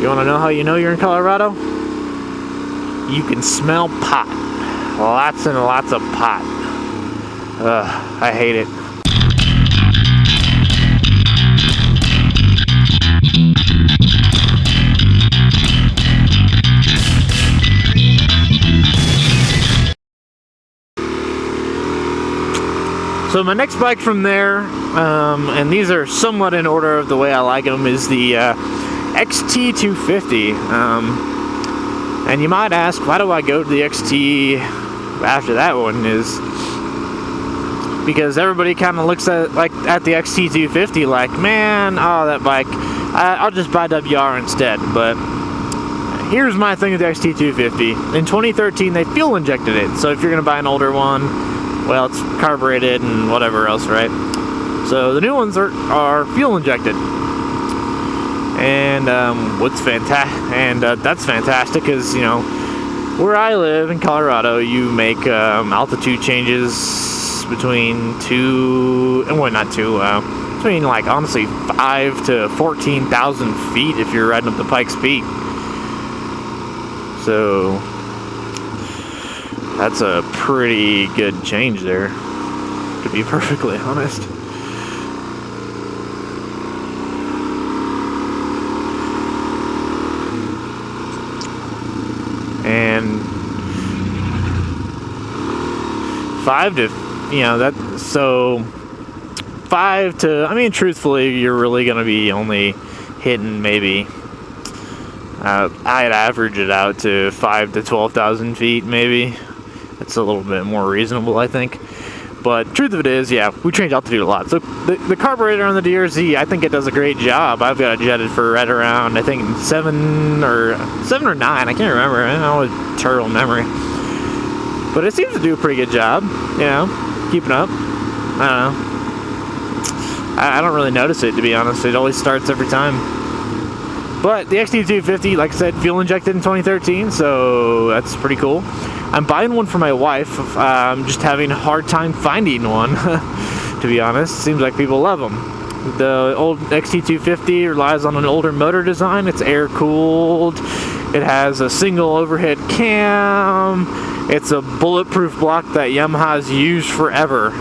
You want to know how you know you're in Colorado? You can smell pot. Lots and lots of pot. Ugh, I hate it. So my next bike from there, and these are somewhat in order of the way I like them, is the XT250. And you might ask, why do I go to the XT after that one? Is because everybody kind of looks at the XT250 like, man, oh, that bike, I'll just buy WR instead. But here's my thing with the XT250. In 2013, they fuel injected it. So if you're going to buy an older one, well, it's carbureted and whatever else, right? So the new ones are fuel injected, and what's fantastic, and that's fantastic between where I live in Colorado, you make altitude changes between between like honestly 5 to 14,000 feet if you're riding up the Pikes Peak. So that's a pretty good change there, to be perfectly honest. And 5 to, I mean, truthfully, you're really going to be only hitting maybe, I'd average it out to 5 to 12,000 feet maybe. It's a little bit more reasonable, I think. But truth of it is, yeah, we change altitude a lot. So the carburetor on the DRZ, I think it does a great job. I've got it jetted for right around, I think 7 or 9. I can't remember. I don't have terrible memory. But it seems to do a pretty good job, keeping up. I don't know. I don't really notice it, to be honest. It always starts every time. But the XT250, like I said, fuel injected in 2013, so that's pretty cool. I'm buying one for my wife. I'm just having a hard time finding one, to be honest. Seems like people love them. The old XT250 relies on an older motor design. It's air-cooled. It has a single overhead cam. It's a bulletproof block that Yamaha's used forever.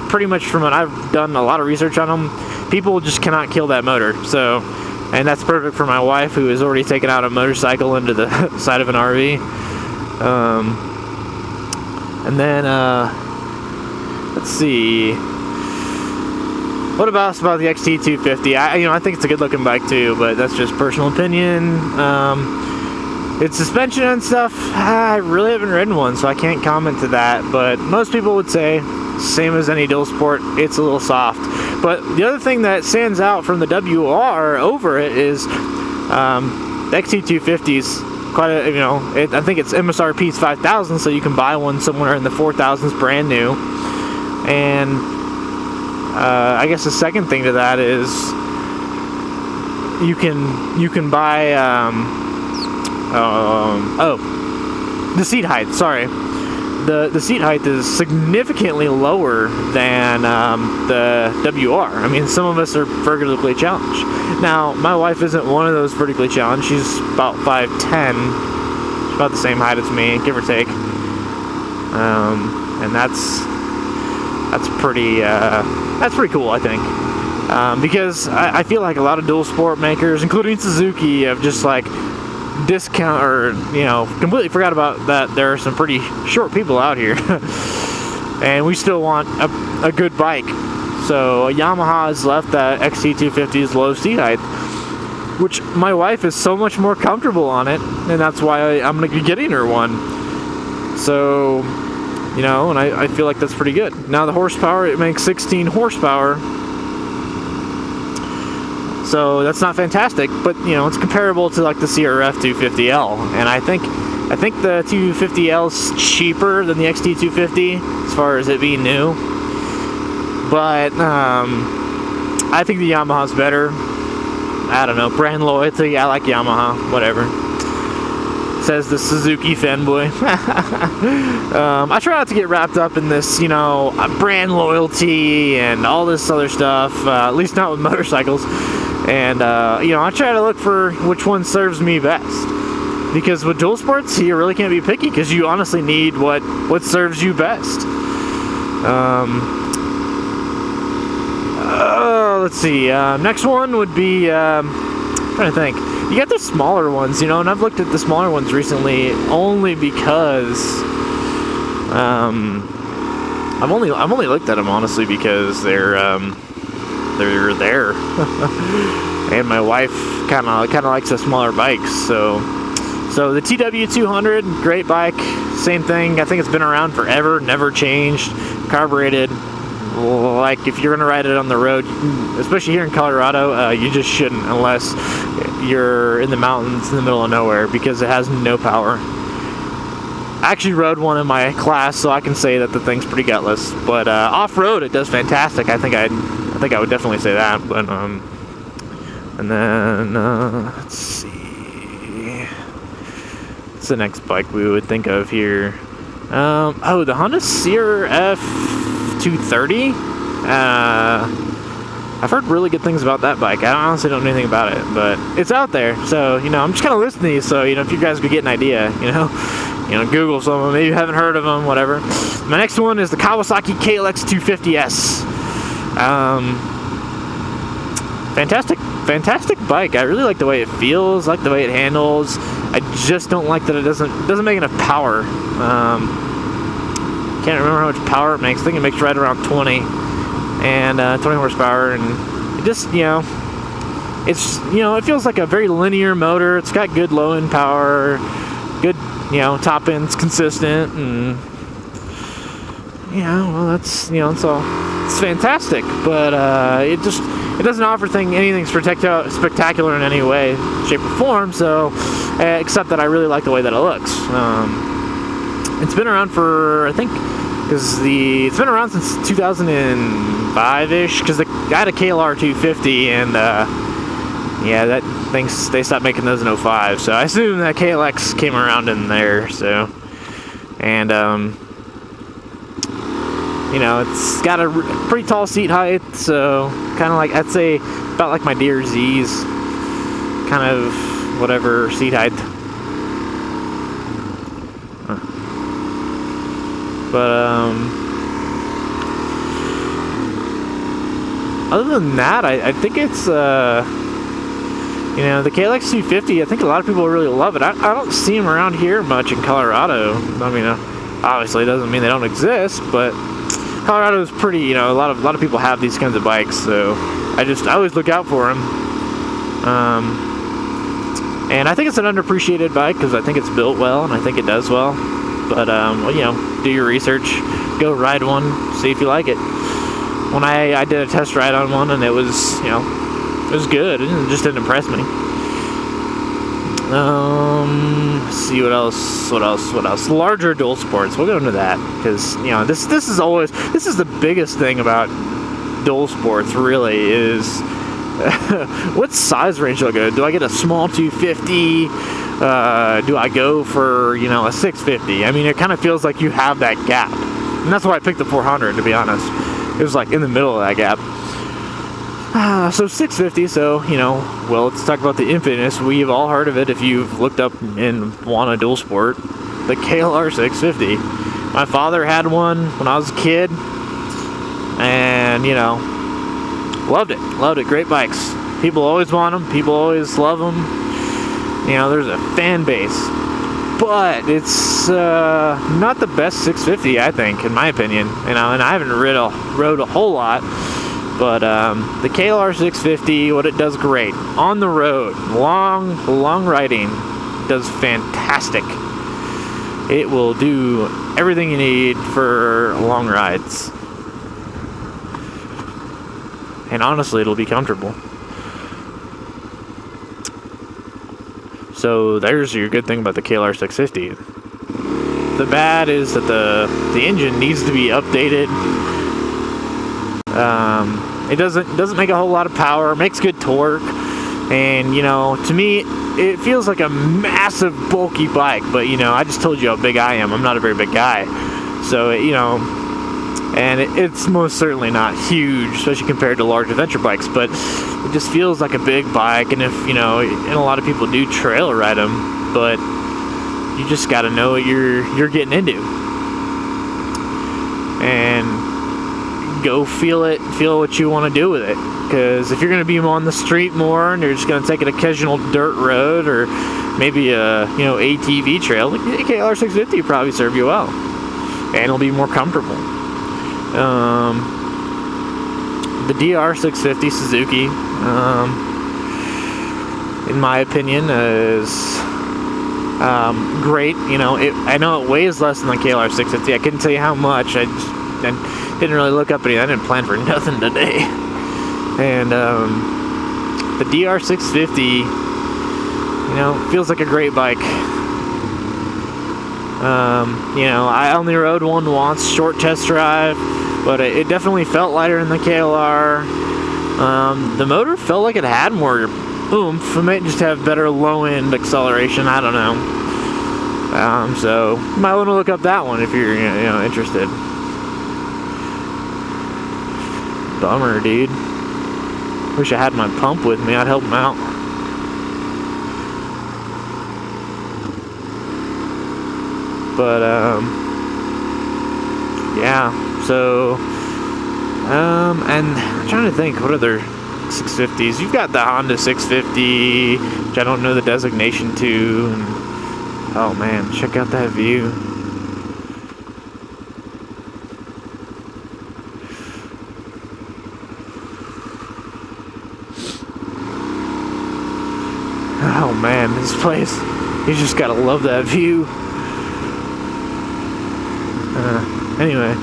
Pretty much from what I've done a lot of research on them, people just cannot kill that motor. So, and that's perfect for my wife, who has already taken out a motorcycle into the side of an RV. And then, let's see. What about the XT250? I think it's a good looking bike too, but that's just personal opinion. Its suspension and stuff, I really haven't ridden one, so I can't comment to that. But most people would say, same as any dual sport, it's a little soft. But the other thing that stands out from the WR over it is the XT250's quite a, I think its MSRP is $5,000, so you can buy one somewhere in the 4,000s brand new. And I guess the second thing to that is you can buy the seat height. Sorry, the seat height is significantly lower than the WR. I mean, some of us are vertically challenged. Now, my wife isn't one of those vertically challenged. She's about 5'10". She's about the same height as me, give or take. And that's pretty cool, I think. Because I feel like a lot of dual sport makers, including Suzuki, have just like discount or completely forgot about that there are some pretty short people out here. And we still want a good bike. So Yamaha has left that XT250's low seat height, which my wife is so much more comfortable on it, and that's why I'm going to be getting her one. So, and I feel like that's pretty good. Now the horsepower, it makes 16 horsepower. So that's not fantastic, but it's comparable to like the CRF 250L, and I think the 250L is cheaper than the XT250 as far as it being new. But I think the Yamaha's better. I don't know, brand loyalty. I like Yamaha. Whatever. Says the Suzuki fanboy. I try not to get wrapped up in this, brand loyalty and all this other stuff. At least not with motorcycles. And you know, I try to look for which one serves me best, because with dual sports you really can't be picky, because you honestly need what serves you best. Let's see, next one would be, I'm trying to think. You got the smaller ones, you know, and I've looked at the smaller ones recently only because I've only looked at them honestly because they're there. And my wife kind of likes the smaller bikes, so the TW200, great bike, same thing. I think it's been around forever, never changed, carbureted. Like, if you're gonna ride it on the road, especially here in Colorado, you just shouldn't unless you're in the mountains in the middle of nowhere, because it has no power. I actually rode one in my class, so I can say that the thing's pretty gutless. But off-road, it does fantastic. I think I would definitely say that. But and then let's see, what's the next bike we would think of here? Oh, the Honda CRF250. I've heard really good things about that bike. I honestly don't know anything about it, but it's out there. So, you know, I'm just kind of listing these, so, you know, if you guys could get an idea, you know, Google some of them. Maybe you haven't heard of them, whatever. My next one is the Kawasaki KLX250s. Fantastic bike. I really like the way it feels, like the way it handles. I just don't like that it doesn't make enough power. Can't remember how much power it makes. I think it makes right around 20 and 20 horsepower, and it just, you know, it's, you know, it feels like a very linear motor. It's got good low end power, good, you know, top end's consistent, and yeah, well, that's, you know, it's fantastic, but it doesn't offer anything spectacular in any way, shape, or form. So, except that I really like the way that it looks. It's been around for, I think, it's been around since 2005-ish, because I had a KLR650, and yeah, they stopped making those in 2005, so I assume that KLX came around in there. So, and you know, it's got a pretty tall seat height, so kind of like, I'd say about like my DR6's kind of whatever seat height. But other than that, I think it's you know, the KLX250, I think a lot of people really love it. I don't see them around here much in Colorado. I mean, obviously it doesn't mean they don't exist, but Colorado is pretty, you know, a lot of people have these kinds of bikes, so I always look out for them. And I think it's an underappreciated bike, because I think it's built well, and I think it does well. But, well, you know, do your research, go ride one, see if you like it. When I did a test ride on one, and it was, you know, it was good. It just didn't impress me. Let's see, what else? Larger dual sports. We'll go into that, because, you know, this is the biggest thing about dual sports, really, is what size range do I go? Do I get a small 250? Do I go for, you know, a 650? I mean, it kind of feels like you have that gap, and that's why I picked the 400, to be honest. It was like in the middle of that gap. So 650, so, you know, well, let's talk about the infamous. We've all heard of it if you've looked up and want a dual sport. The KLR650. My father had one when I was a kid, and, you know, loved it. Great bikes. People always want them. People always love them. You know, there's a fan base. But it's not the best 650, I think, in my opinion. You know, and I haven't rode a whole lot. But the KLR650, what it does great on the road, long riding, does fantastic. It will do everything you need for long rides. And honestly, it'll be comfortable. So there's your good thing about the KLR650. The bad is that the engine needs to be updated. It doesn't make a whole lot of power, makes good torque, and, you know, to me, it feels like a massive, bulky bike, but, you know, I just told you how big I am. I'm not a very big guy. So, you know, And it's most certainly not huge, especially compared to large adventure bikes, but it just feels like a big bike. And if, you know, and a lot of people do trail ride them, but you just got to know what you're getting into. And go feel it, feel what you want to do with it. Because if you're going to be on the street more and you're just going to take an occasional dirt road or maybe a, you know, ATV trail, the KLR650 will probably serve you well. And it'll be more comfortable. The DR650 Suzuki, in my opinion, is great. You know, I know it weighs less than the KLR650. I couldn't tell you how much. I didn't really look up anything. I didn't plan for nothing today. And the DR650, you know, feels like a great bike. You know, I only rode one once, short test drive, but it definitely felt lighter than the KLR. The motor felt like it had more oomph. It might just have better low-end acceleration. I don't know. So you might want to look up that one if you're, you know, interested. Bummer, dude. Wish I had my pump with me. I'd help him out. But yeah. So and I'm trying to think what other 650s. You've got the Honda 650, which I don't know the designation to. And, oh man, check out that view. Oh man, this place, you just gotta love that view. Anyway,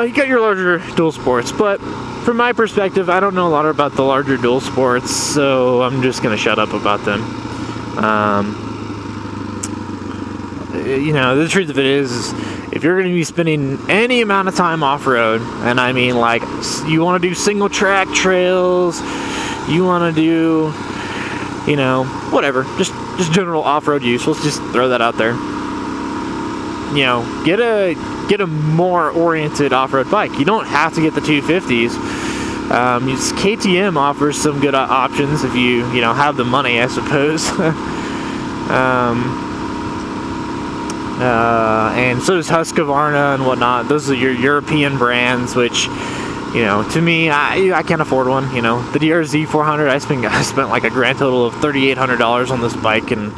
you got your larger dual sports, but from my perspective, I don't know a lot about the larger dual sports, so I'm just gonna shut up about them. You know, the truth of it is if you're gonna be spending any amount of time off-road, and I mean like you want to do single track trails, you want to do, you know, whatever, just general off-road use. Let's just throw that out there. You know, get a more oriented off-road bike. You don't have to get the 250s. KTM offers some good options if you know, have the money, I suppose. And so does Husqvarna and whatnot. Those are your European brands, which, you know, to me, I can't afford one. You know, the DR650, I spent like a grand total of $3,800 on this bike, and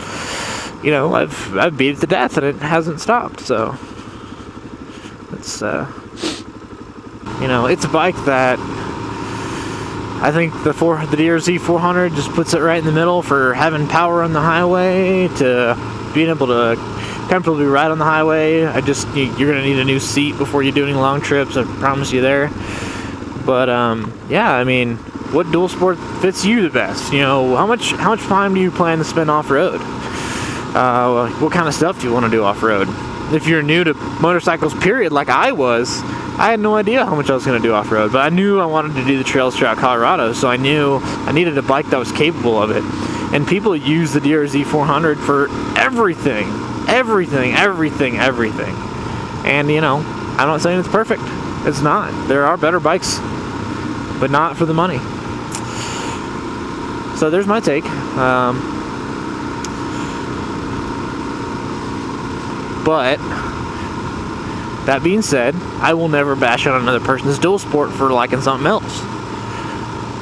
you know, I've beat it to death and it hasn't stopped. So it's you know, it's a bike that I think the DR650 just puts it right in the middle for having power on the highway to being able to comfortably ride on the highway. You're gonna need a new seat before you do any long trips. I promise you there. But yeah, I mean, what dual sport fits you the best? You know, how much time do you plan to spend off road? What kind of stuff do you want to do off-road? If you're new to motorcycles, period, like I was, I had no idea how much I was going to do off-road, but I knew I wanted to do the trails throughout Colorado, so I knew I needed a bike that was capable of it. And people use the DR650 for everything. And, you know, I'm not saying it's perfect. It's not. There are better bikes, but not for the money. So there's my take. But that being said, I will never bash on another person's dual sport for liking something else,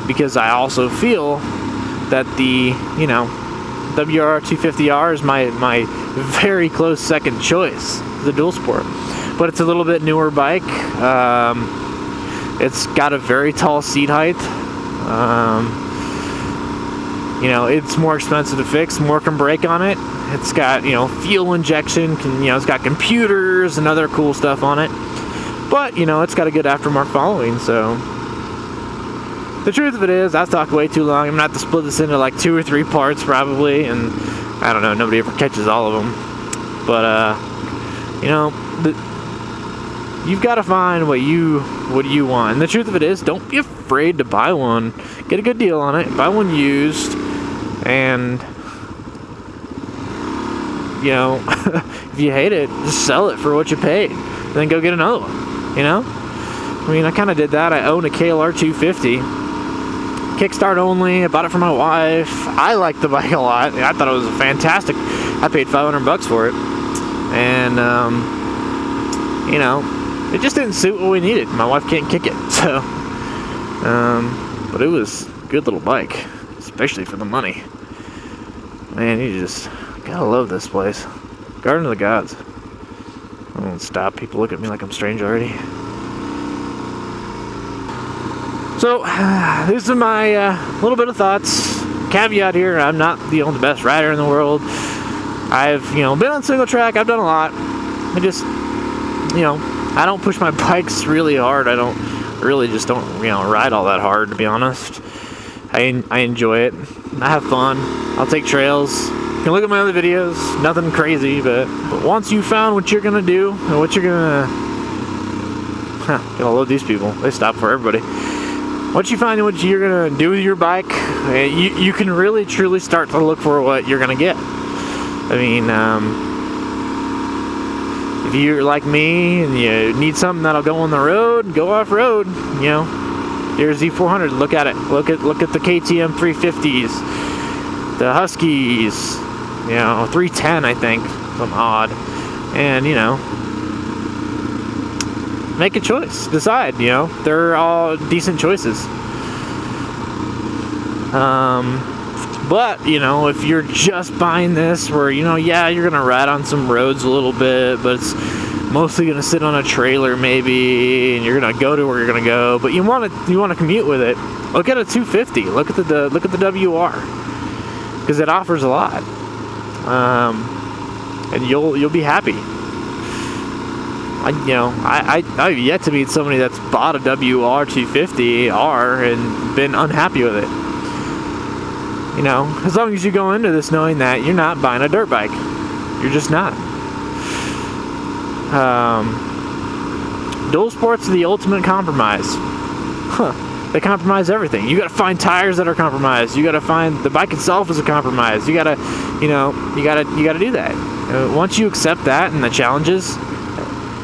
because I also feel that the, you know, WR250R is my very close second choice, the dual sport. But it's a little bit newer bike. It's got a very tall seat height. You know, it's more expensive to fix. More can break on it. It's got, you know, fuel injection. You know, it's got computers and other cool stuff on it. But, you know, it's got a good aftermarket following. So the truth of it is, I've talked way too long. I'm gonna have to split this into like 2 or 3 parts probably, and I don't know. Nobody ever catches all of them. But you know, you've got to find what you want. And the truth of it is, don't be afraid to buy one. Get a good deal on it. Buy one used. And, you know, if you hate it, just sell it for what you paid. Then go get another one. you know? I mean, I kind of did that. I own a KLR250. Kickstart only. I bought it for my wife. I liked the bike a lot. I thought it was fantastic. I paid $500 for it. And, you know, it just didn't suit what we needed. My wife can't kick it, so. But it was a good little bike, especially for the money. Man, you just gotta love this place. Garden of the Gods. I won't stop. People look at me like I'm strange already. So, these are my little bit of thoughts. Caveat here, I'm not the only best rider in the world. I've, you know, been on single track. I've done a lot. I just, you know, I don't push my bikes really hard. I really just don't, you know, ride all that hard, to be honest. I enjoy it. I have fun. I'll take trails. You can look at my other videos. Nothing crazy, but once you found what you're gonna do and what you're gonna, gotta load these people. They stop for everybody. Once you find what you're gonna do with your bike, you can really truly start to look for what you're gonna get. I mean, if you're like me and you need something that'll go on the road, go off road, you know, here's Z400. Look at it. Look at the KTM 350s, the Huskies, you know, 310, I think, some odd, and you know, make a choice. Decide. You know, they're all decent choices. But, you know, if you're just buying this where, you know, yeah, you're going to ride on some roads a little bit, but it's mostly going to sit on a trailer maybe, and you're going to go to where you're going to go, but you want to commute with it, look at a 250. Look at the WR, because it offers a lot. And you'll be happy. I've yet to meet somebody that's bought a WR 250R and been unhappy with it. You know, as long as you go into this knowing that you're not buying a dirt bike. You're just not. Dual sports are the ultimate compromise. They compromise everything. You gotta find tires that are compromised. You gotta find the bike itself is a compromise. You gotta do that. Once you accept that and the challenges,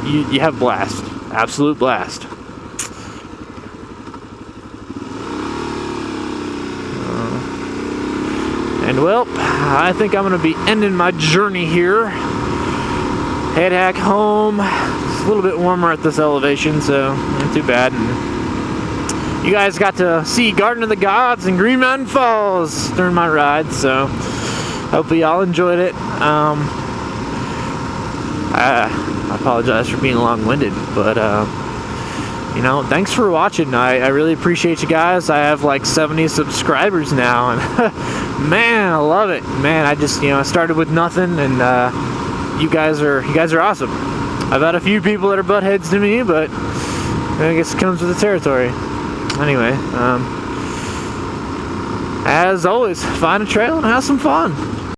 you have blast. Absolute blast. And well, I think I'm going to be ending my journey here. Head back home. It's a little bit warmer at this elevation, so not too bad. And you guys got to see Garden of the Gods and Green Mountain Falls during my ride, so hopefully y'all enjoyed it. I apologize for being long-winded, but you know, thanks for watching. I really appreciate you guys. I have like 70 subscribers now, and man, I love it. Man, I just, you know, I started with nothing, and you guys are awesome. I've had a few people that are butt heads to me, but I guess it comes with the territory. Anyway, as always, find a trail and have some fun.